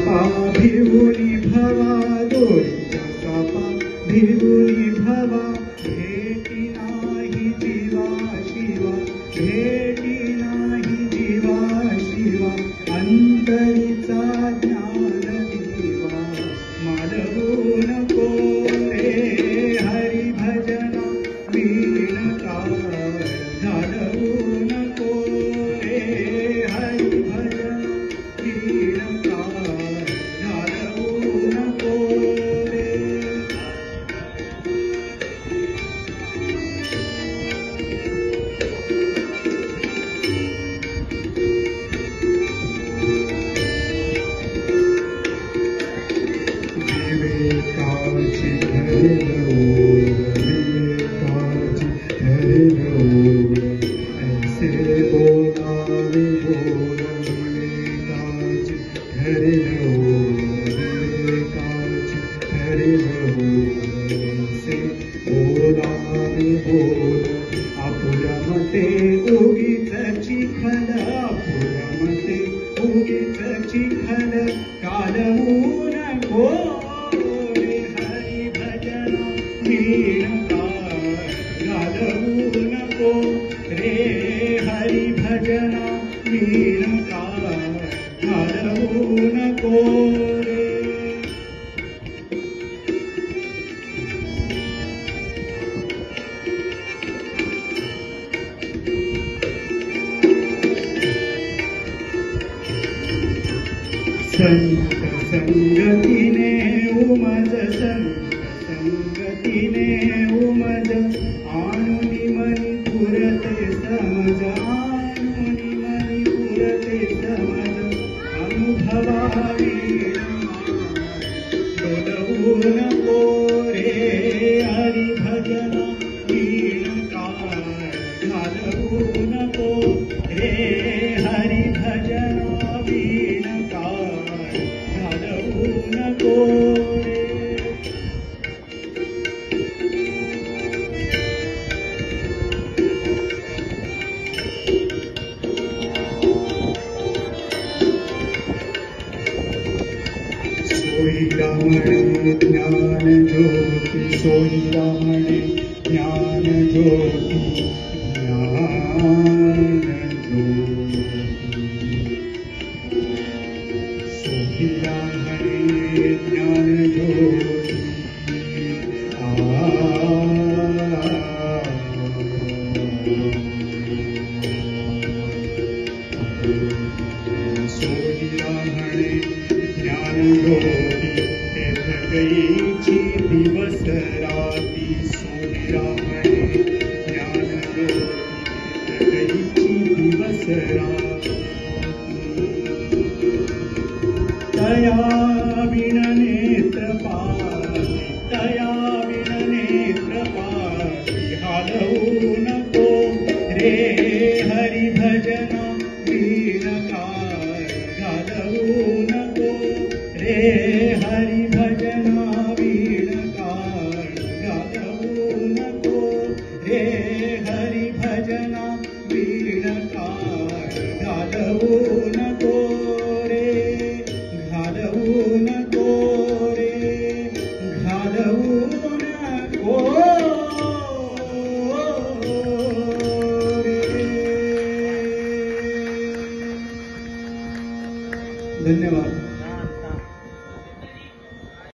चापा भिवुनी भवा दोरीच्या चापा भिवुनी भवा भेटी नाही जीवा शिवा भेटी नाही जीवा शिवा अंतरीचा ज्ञान दिवा मालवू नको रे हरी भजना वीणकार घालवू नको रे हरी भजना वीणकार घालवू नको रे विवेकाची ऐसे बोलावे बोल विवेकाची हरे विवेकाची हरे ऐसे बोलावे बोल आपुल्या मते उगीच चिखल आपुल्या मते उगीच चिखल कालवू नको रे हरी भजना वीणकार घालवू नको रे हरी भजना वीणकार घालवू नको रे संत संगतीने उमज संत संगतीने उमज आणुनी मनी पुरते समज आणुनी मनी पुरते समज अनुभवावी डोलवू नको रे हरी भजना वीणकार घालवू नको रे हरी भजना वीणकार घालवू नको रे सोयीरामणे ज्ञान ज्योती सोयीरामणे ज्ञान ज्योती ज्ञान ज्योती सोयीरामणे ज्ञान ज्योती सोयीरामणे ज्ञान ज्योती तेथ गईची दिवस राती सोयीरामणे ज्ञान ज्योती तेथ गईची दिवस राती तया विण नेत्र पाती तया विण नेत्र पाती हालवू नको रे हरी भजना वीणकार घालवू नको रे